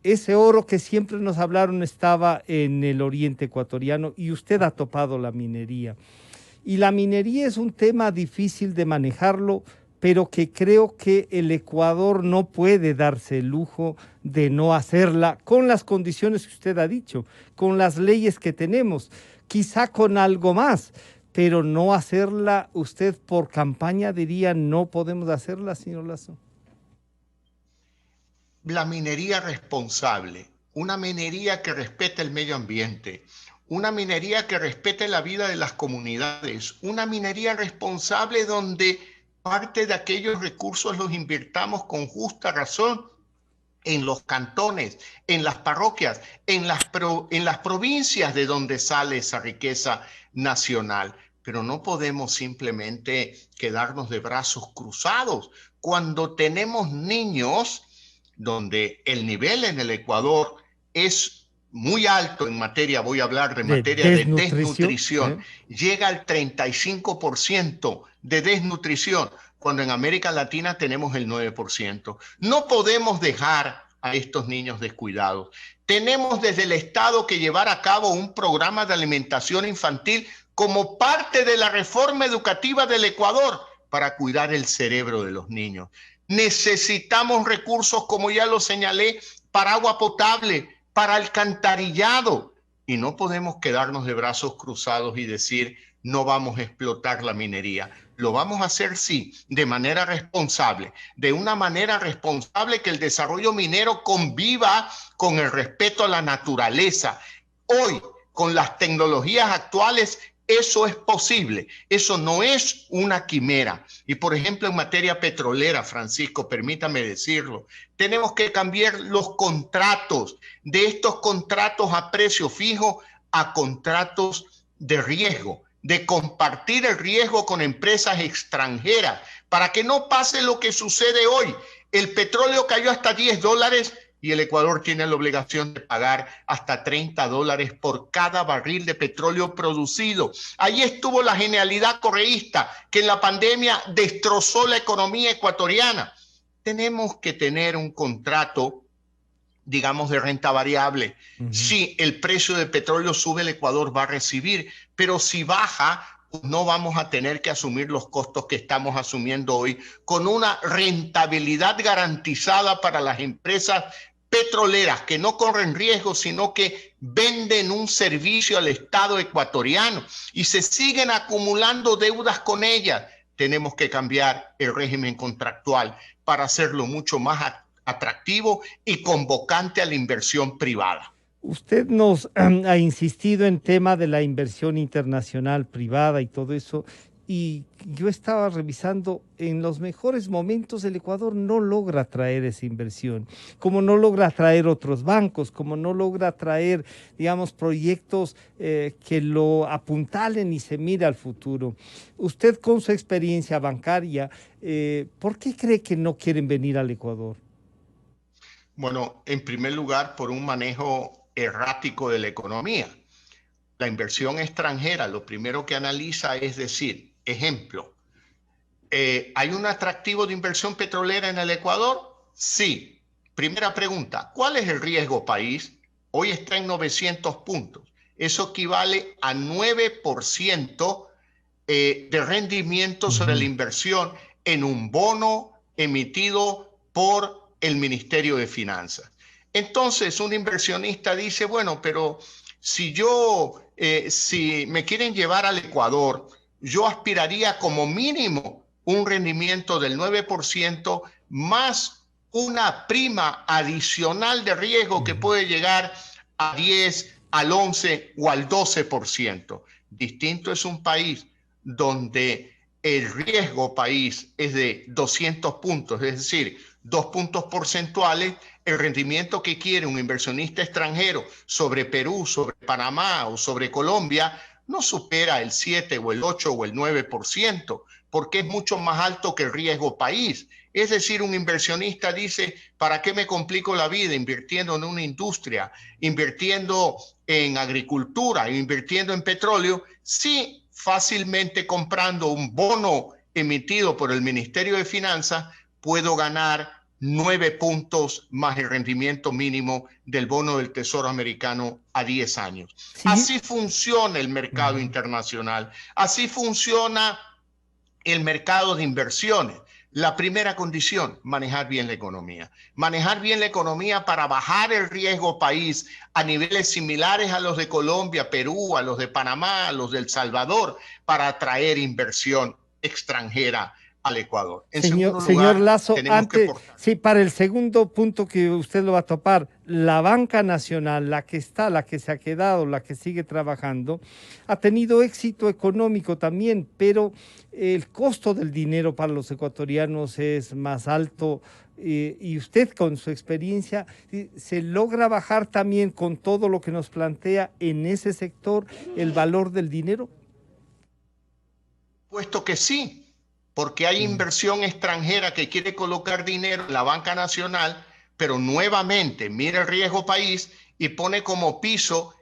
ese oro que siempre nos hablaron estaba en el oriente ecuatoriano, y usted ha topado la minería. Y la minería es un tema difícil de manejarlo, pero que creo que el Ecuador no puede darse el lujo de no hacerla con las condiciones que usted ha dicho, con las leyes que tenemos, quizá con algo más, pero no hacerla. Usted por campaña diría, no podemos hacerla, señor Lazo. La minería responsable, una minería que respete el medio ambiente, una minería que respete la vida de las comunidades, una minería responsable donde parte de aquellos recursos los invirtamos con justa razón en los cantones, en las parroquias, en las provincias de donde sale esa riqueza nacional. Pero no podemos simplemente quedarnos de brazos cruzados cuando tenemos niños donde el nivel en el Ecuador es muy alto en materia, voy a hablar de materia de desnutrición, llega al 35% de desnutrición, cuando en América Latina tenemos el 9%. No podemos dejar a estos niños descuidados. Tenemos desde el Estado que llevar a cabo un programa de alimentación infantil como parte de la reforma educativa del Ecuador para cuidar el cerebro de los niños. Necesitamos recursos, como ya lo señalé, para agua potable, para alcantarillado, y no podemos quedarnos de brazos cruzados y decir no vamos a explotar la minería. Lo vamos a hacer, sí, de manera responsable, de una manera responsable que el desarrollo minero conviva con el respeto a la naturaleza. Hoy, con las tecnologías actuales, eso es posible, eso no es una quimera. Y por ejemplo, en materia petrolera, Francisco, permítame decirlo, tenemos que cambiar los contratos, de estos contratos a precio fijo a contratos de riesgo, de compartir el riesgo con empresas extranjeras, para que no pase lo que sucede hoy. El petróleo cayó hasta $10 y el Ecuador tiene la obligación de pagar hasta $30 por cada barril de petróleo producido. Ahí estuvo la genialidad correísta que en la pandemia destrozó la economía ecuatoriana. Tenemos que tener un contrato, digamos, de renta variable. Si el precio del petróleo sube, el Ecuador va a recibir, pero si baja, no vamos a tener que asumir los costos que estamos asumiendo hoy, con una rentabilidad garantizada para las empresas petroleras que no corren riesgo, sino que venden un servicio al Estado ecuatoriano y se siguen acumulando deudas con ellas. Tenemos que cambiar el régimen contractual para hacerlo mucho más atractivo y convocante a la inversión privada. Usted nos ha insistido en tema de la inversión internacional privada y todo eso, y yo estaba revisando, en los mejores momentos el Ecuador no logra atraer esa inversión, como no logra atraer otros bancos, como no logra atraer, digamos, proyectos que lo apuntalen y se mire al futuro. Usted, con su experiencia bancaria, ¿por qué cree que no quieren venir al Ecuador? Bueno, en primer lugar, por un manejo errático de la economía. La inversión extranjera, lo primero que analiza es decir, ejemplo, ¿hay un atractivo de inversión petrolera en el Ecuador? Sí. Primera pregunta, ¿cuál es el riesgo país? Hoy está en 900 puntos. Eso equivale a 9% de rendimiento sobre la inversión en un bono emitido por el Ministerio de Finanzas. Entonces, un inversionista dice, bueno, pero si me quieren llevar al Ecuador, yo aspiraría como mínimo un rendimiento del 9% más una prima adicional de riesgo que puede llegar a 10, al 11 o al 12%. Distinto es un país donde el riesgo país es de 200 puntos, es decir, 2 puntos porcentuales. El rendimiento que quiere un inversionista extranjero sobre Perú, sobre Panamá o sobre Colombia no supera el 7 o el 8 o el 9%, porque es mucho más alto que el riesgo país. Es decir, un inversionista dice, ¿para qué me complico la vida invirtiendo en una industria, invirtiendo en agricultura, invirtiendo en petróleo, si fácilmente comprando un bono emitido por el Ministerio de Finanzas puedo ganar 9 puntos más el rendimiento mínimo del bono del Tesoro americano a 10 años? Sí. Así funciona el mercado internacional, así funciona el mercado de inversiones. La primera condición, manejar bien la economía. Manejar bien la economía para bajar el riesgo país a niveles similares a los de Colombia, Perú, a los de Panamá, a los de El Salvador, para atraer inversión extranjera al Ecuador. Señor Lasso, antes, sí, para el segundo punto que usted lo va a topar, la banca nacional, la que está, la que se ha quedado, la que sigue trabajando, ha tenido éxito económico también, pero el costo del dinero para los ecuatorianos es más alto, y usted, con su experiencia, ¿se logra bajar también con todo lo que nos plantea en ese sector el valor del dinero? Puesto que sí, porque hay inversión extranjera que quiere colocar dinero en la banca nacional, pero nuevamente mira el riesgo país y pone como piso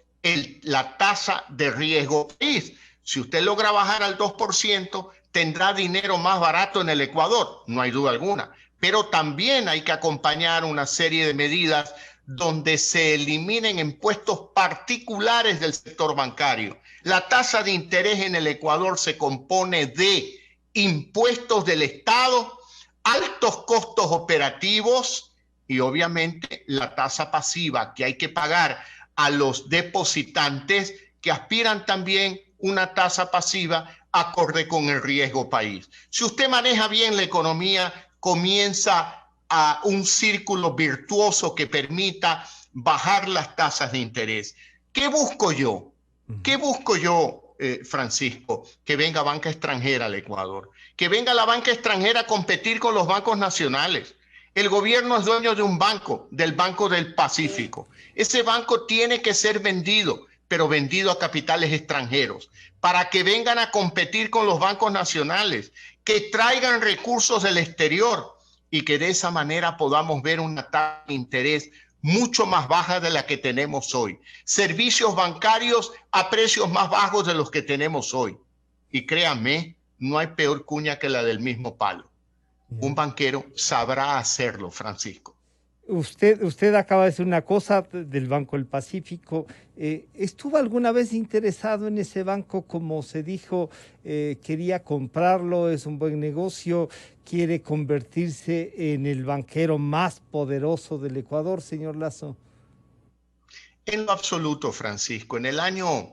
la tasa de riesgo país. Si usted logra bajar al 2%, tendrá dinero más barato en el Ecuador, no hay duda alguna, pero también hay que acompañar una serie de medidas donde se eliminen impuestos particulares del sector bancario. La tasa de interés en el Ecuador se compone de impuestos del Estado, altos costos operativos y obviamente la tasa pasiva que hay que pagar a los depositantes que aspiran también una tasa pasiva acorde con el riesgo país. Si usted maneja bien la economía, comienza a un círculo virtuoso que permita bajar las tasas de interés. ¿Qué busco yo? ¿Qué busco yo? Francisco, que venga banca extranjera al Ecuador, que venga la banca extranjera a competir con los bancos nacionales. El gobierno es dueño de un banco, del Banco del Pacífico. Ese banco tiene que ser vendido, pero vendido a capitales extranjeros, para que vengan a competir con los bancos nacionales, que traigan recursos del exterior y que de esa manera podamos ver una tasa de interés mucho más baja de la que tenemos hoy. Servicios bancarios a precios más bajos de los que tenemos hoy. Y créanme, no hay peor cuña que la del mismo palo. Un banquero sabrá hacerlo, Francisco. Usted acaba de decir una cosa del Banco del Pacífico. ¿Estuvo alguna vez interesado en ese banco? Como se dijo, quería comprarlo, es un buen negocio, quiere convertirse en el banquero más poderoso del Ecuador, señor Lasso. En lo absoluto, Francisco. En el año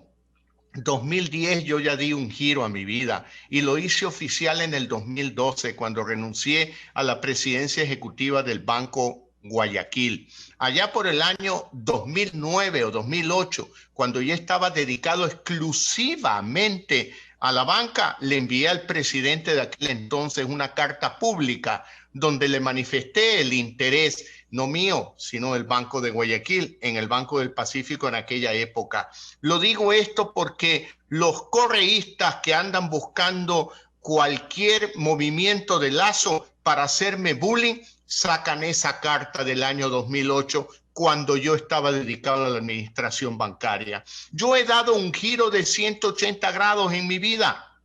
2010 yo ya di un giro a mi vida y lo hice oficial en el 2012 cuando renuncié a la presidencia ejecutiva del Banco Guayaquil. Allá por el año 2009 o 2008, cuando ya estaba dedicado exclusivamente a la banca, le envié al presidente de aquel entonces una carta pública donde le manifesté el interés, no mío, sino del Banco de Guayaquil, en el Banco del Pacífico en aquella época. Lo digo esto porque los correístas que andan buscando cualquier movimiento de Lasso para hacerme bullying, sacan esa carta del año 2008 cuando yo estaba dedicado a la administración bancaria. Yo he dado un giro de 180 grados en mi vida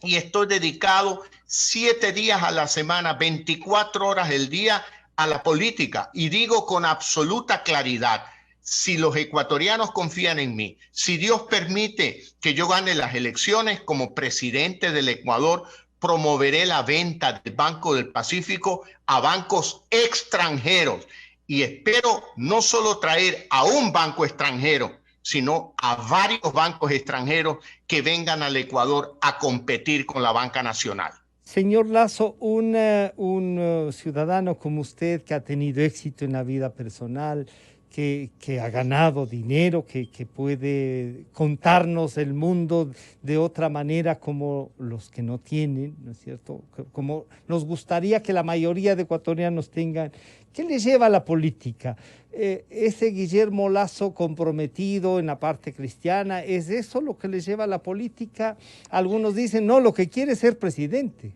y estoy dedicado 7 días a la semana, 24 horas al día a la política. Y digo con absoluta claridad, si los ecuatorianos confían en mí, si Dios permite que yo gane las elecciones como presidente del Ecuador, promoveré la venta del Banco del Pacífico a bancos extranjeros y espero no solo traer a un banco extranjero, sino a varios bancos extranjeros que vengan al Ecuador a competir con la banca nacional. Señor Lasso, un ciudadano como usted que ha tenido éxito en la vida personal, que ha ganado dinero, que puede contarnos el mundo de otra manera como los que no tienen, ¿no es cierto? Como nos gustaría que la mayoría de ecuatorianos tengan. ¿Qué le lleva a la política? Ese Guillermo Lasso comprometido en la parte cristiana, ¿es eso lo que le lleva a la política? Algunos dicen, no, lo que quiere es ser presidente.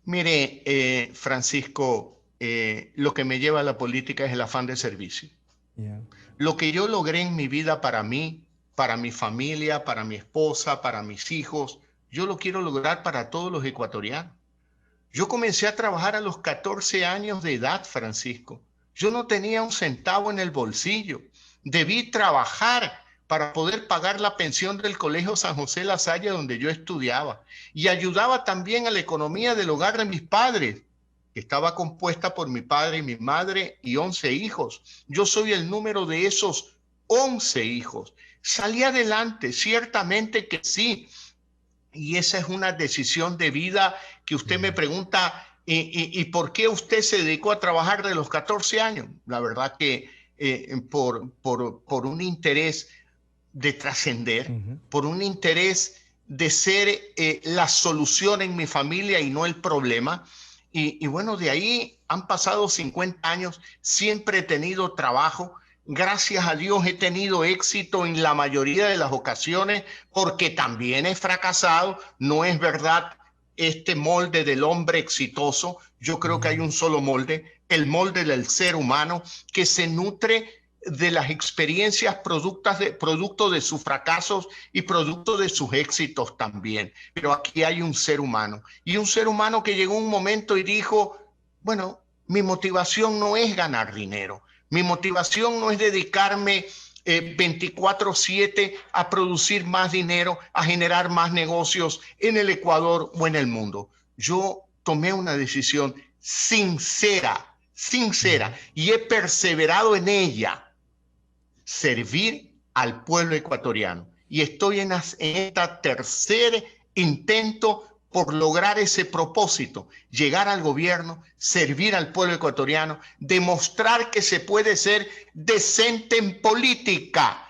Mire, Francisco, lo que me lleva a la política es el afán de servicio. Yeah. Lo que yo logré en mi vida para mí, para mi familia, para mi esposa, para mis hijos, yo lo quiero lograr para todos los ecuatorianos. Yo comencé a trabajar a los 14 años de edad, Francisco. Yo no tenía un centavo en el bolsillo. Debí trabajar para poder pagar la pensión del Colegio San José La Salle donde yo estudiaba. Y ayudaba también a la economía del hogar de mis padres, que estaba compuesta por mi padre y mi madre y 11 hijos. Yo soy el número de esos 11 hijos. Salí adelante, ciertamente que sí. Y esa es una decisión de vida que usted me pregunta, ¿y por qué usted se dedicó a trabajar de los 14 años? La verdad que por un interés de trascender, por un interés de ser la solución en mi familia y no el problema. Y bueno, de ahí han pasado 50 años, siempre he tenido trabajo. Gracias a Dios he tenido éxito en la mayoría de las ocasiones porque también he fracasado. No es verdad este molde del hombre exitoso. Yo creo que hay un solo molde, el molde del ser humano que se nutre de las experiencias producto de sus fracasos y producto de sus éxitos también. Pero aquí hay un ser humano y un ser humano que llegó un momento y dijo, bueno, mi motivación no es ganar dinero. Mi motivación no es dedicarme 24/7 a producir más dinero, a generar más negocios en el Ecuador o en el mundo. Yo tomé una decisión sincera, y he perseverado en ella, servir al pueblo ecuatoriano. Y estoy en este tercer intento por lograr ese propósito, llegar al gobierno, servir al pueblo ecuatoriano, demostrar que se puede ser decente en política,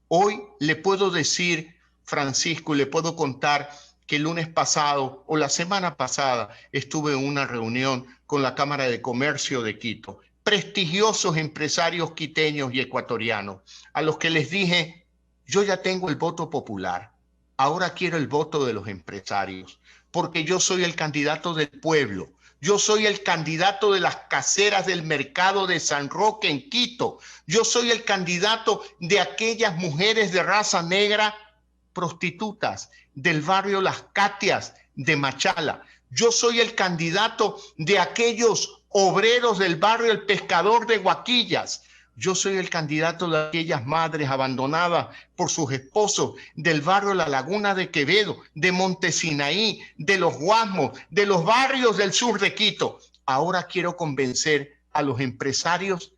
Hoy le puedo decir, Francisco, y le puedo contar que el lunes pasado o la semana pasada estuve en una reunión con la Cámara de Comercio de Quito, prestigiosos empresarios quiteños y ecuatorianos, a los que les dije, yo ya tengo el voto popular. Ahora quiero el voto de los empresarios, porque yo soy el candidato del pueblo. Yo soy el candidato de las caseras del mercado de San Roque en Quito. Yo soy el candidato de aquellas mujeres de raza negra prostitutas del barrio Las Catias de Machala. Yo soy el candidato de aquellos obreros del barrio El Pescador de Guaquillas. Yo soy el candidato de aquellas madres abandonadas por sus esposos del barrio La Laguna de Quevedo, de Montesinaí, de Los Guasmos, de los barrios del sur de Quito. Ahora quiero convencer a los empresarios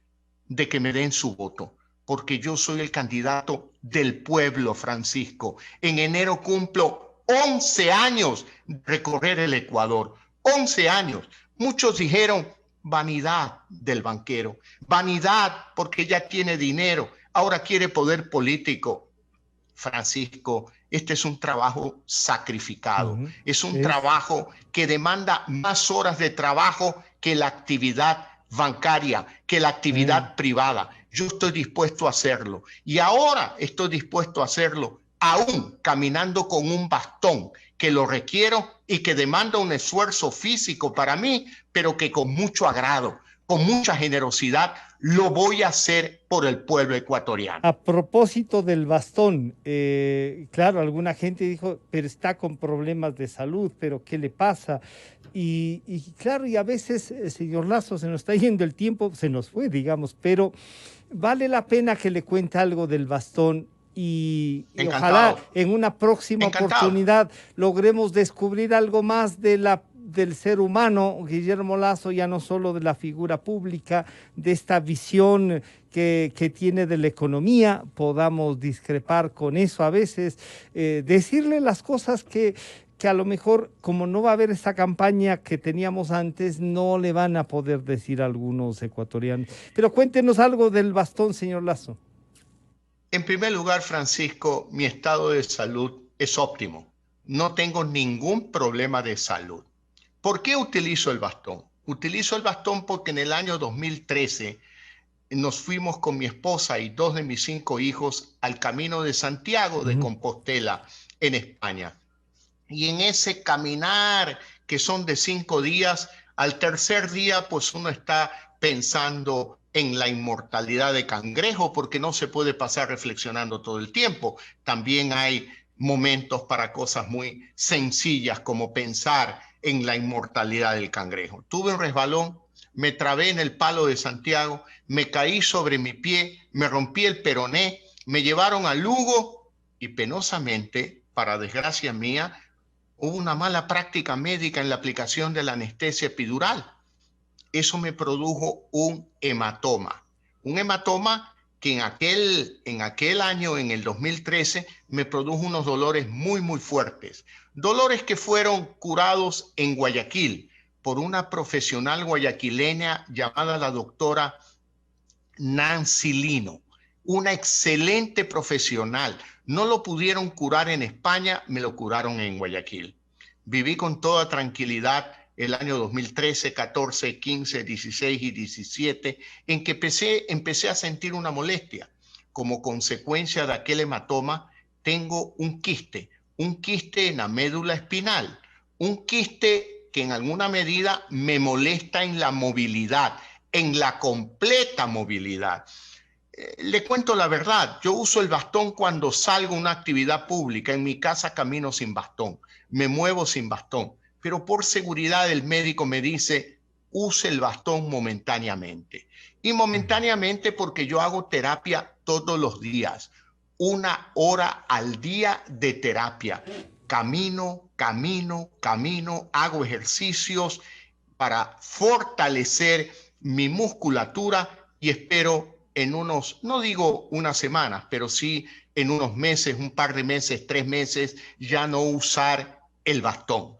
de que me den su voto, porque yo soy el candidato del pueblo, Francisco. En enero cumplo 11 años de recorrer el Ecuador. 11 años. Muchos dijeron, vanidad del banquero, vanidad porque ya tiene dinero, ahora quiere poder político. Francisco, este es un trabajo sacrificado, es un trabajo que demanda más horas de trabajo que la actividad bancaria, que la actividad privada. Yo estoy dispuesto a hacerlo y ahora estoy dispuesto a hacerlo aún caminando con un bastón que lo requiero y que demanda un esfuerzo físico para mí, pero que con mucho agrado, con mucha generosidad, lo voy a hacer por el pueblo ecuatoriano. A propósito del bastón, claro, alguna gente dijo, pero está con problemas de salud, pero ¿qué le pasa? Y claro, y a veces, señor Lazo, se nos está yendo el tiempo, se nos fue, digamos, pero vale la pena que le cuente algo del bastón y ojalá en una próxima oportunidad logremos descubrir algo más del ser humano, Guillermo Lazo, ya no solo de la figura pública, de esta visión que tiene de la economía, podamos discrepar con eso a veces, decirle las cosas que a lo mejor, como no va a haber esta campaña que teníamos antes, no le van a poder decir a algunos ecuatorianos. Pero cuéntenos algo del bastón, señor Lazo. En primer lugar, Francisco, mi estado de salud es óptimo. No tengo ningún problema de salud. ¿Por qué utilizo el bastón? Utilizo el bastón porque en el año 2013 nos fuimos con mi esposa y 2 de mis 5 hijos al Camino de Santiago de Compostela en España. Y en ese caminar que son de 5 días, al tercer día pues uno está pensando en la inmortalidad de Cangrejo porque no se puede pasar reflexionando todo el tiempo. También hay momentos para cosas muy sencillas como pensar en la inmortalidad del cangrejo. Tuve un resbalón, me trabé en el Palo de Santiago, me caí sobre mi pie, me rompí el peroné, me llevaron a Lugo y penosamente, para desgracia mía, hubo una mala práctica médica en la aplicación de la anestesia epidural. Eso me produjo un hematoma que en aquel año, en el 2013, me produjo unos dolores muy, muy fuertes. Dolores que fueron curados en Guayaquil por una profesional guayaquileña llamada la doctora Nancy Lino, una excelente profesional. No lo pudieron curar en España, me lo curaron en Guayaquil. Viví con toda tranquilidad el año 2013, 14, 15, 16 y 17, en que empecé a sentir una molestia. Como consecuencia de aquel hematoma, tengo un quiste en la médula espinal, un quiste que en alguna medida me molesta en la movilidad, en la completa movilidad. Le cuento la verdad, yo uso el bastón cuando salgo a una actividad pública, en mi casa camino sin bastón, me muevo sin bastón. Pero por seguridad el médico me dice, use el bastón momentáneamente. Y momentáneamente porque yo hago terapia todos los días, 1 hora al día de terapia. Camino, hago ejercicios para fortalecer mi musculatura y espero en unos, no digo unas semanas, pero sí en unos meses, un par de meses, 3 meses, ya no usar el bastón.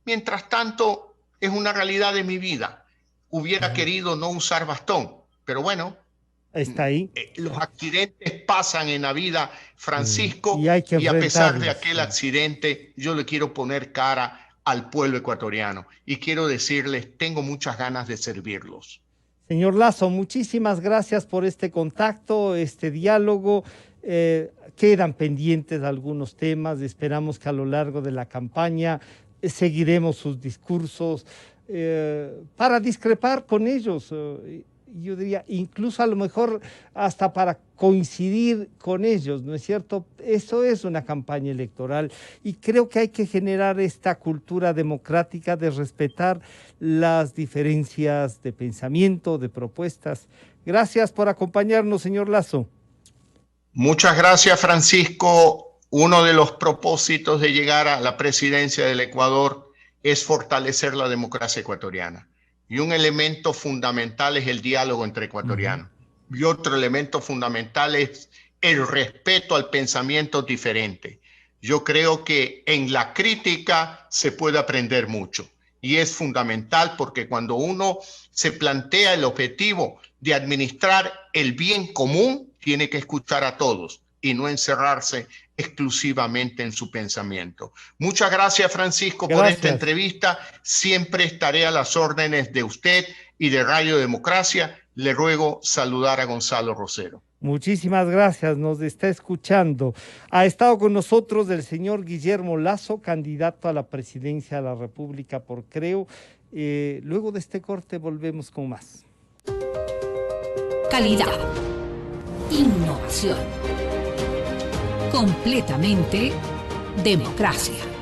Mientras tanto, es una realidad de mi vida. Hubiera querido no usar bastón, pero bueno, está ahí. Los accidentes pasan en la vida, Francisco, y a pesar de aquel accidente, yo le quiero poner cara al pueblo ecuatoriano y quiero decirles, tengo muchas ganas de servirlos. Señor Lazo, muchísimas gracias por este contacto, este diálogo. Quedan pendientes algunos temas, esperamos que a lo largo de la campaña seguiremos sus discursos para discrepar con ellos yo diría, incluso a lo mejor hasta para coincidir con ellos, ¿no es cierto? Eso es una campaña electoral y creo que hay que generar esta cultura democrática de respetar las diferencias de pensamiento, de propuestas. Gracias por acompañarnos, señor Lasso. Muchas gracias, Francisco. Uno de los propósitos de llegar a la presidencia del Ecuador es fortalecer la democracia ecuatoriana. Y un elemento fundamental es el diálogo entre ecuatorianos. Y otro elemento fundamental es el respeto al pensamiento diferente. Yo creo que en la crítica se puede aprender mucho. Y es fundamental porque cuando uno se plantea el objetivo de administrar el bien común, tiene que escuchar a todos y no encerrarse exclusivamente en su pensamiento. Muchas gracias, Francisco, por esta entrevista. Siempre estaré a las órdenes de usted y de Radio Democracia. Le ruego saludar a Gonzalo Rosero. Muchísimas gracias, nos está escuchando. Ha estado con nosotros el señor Guillermo Lasso, candidato a la presidencia de la República por Creo. Luego de este corte volvemos con más. Calidad. Innovación. Completamente democracia.